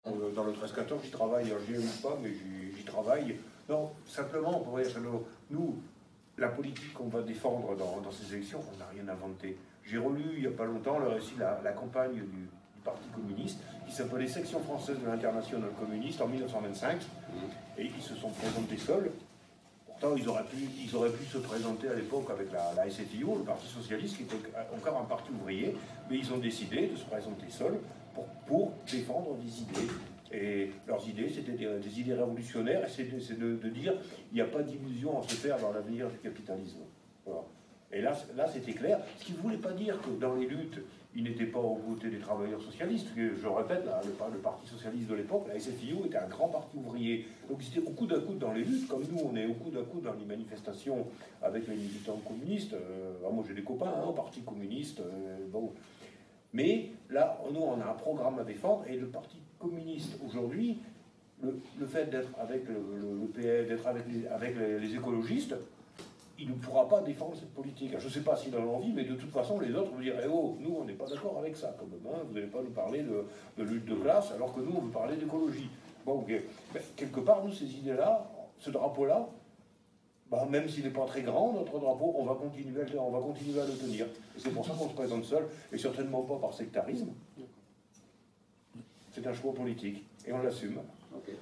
Dans le 13-14, j'y travaille. Alors, j'y aime pas, mais j'y travaille. Non, simplement, pour dire, nous, la politique qu'on va défendre dans ces élections, on n'a rien inventé. J'ai relu il n'y a pas longtemps le récit de la campagne du Parti communiste, qui s'appelait Section française de l'Internationale communiste en 1925, et ils se sont présentés seuls. Pourtant, ils auraient pu se présenter à l'époque avec la SFIO, le Parti socialiste, qui était encore un parti ouvrier, mais ils ont décidé de se présenter seuls pour défendre des idées. Et leurs idées, c'était des idées révolutionnaires, et c'est de dire il n'y a pas d'illusion à se faire dans l'avenir du capitalisme. Voilà. Et là c'était clair, ce qui ne voulait pas dire que dans les luttes, ils n'étaient pas aux côtés des travailleurs socialistes. Je le répète, le Parti socialiste de l'époque, la SFIO, était un grand parti ouvrier. Donc ils étaient au coude à coude dans les luttes, comme nous, on est au coude à coude dans les manifestations avec les militants communistes. Moi, j'ai des copains au Parti communiste. Bon. Mais là, nous, on a un programme à défendre, et le Parti communiste, aujourd'hui, le fait d'être avec le PS, d'être avec les écologistes, il ne pourra pas défendre cette politique. Je ne sais pas s'il en a envie, mais de toute façon, les autres vont dire « Oh, nous, on n'est pas d'accord avec ça, quand même. Vous n'allez pas nous parler de lutte de classe, alors que nous, on veut parler d'écologie. » Bon, ok. Mais quelque part, nous, ces idées-là, ce drapeau-là, même s'il n'est pas très grand, notre drapeau, on va continuer à le tenir. Et c'est pour ça qu'on se présente seul, et certainement pas par sectarisme. C'est un choix politique, et on l'assume. Okay.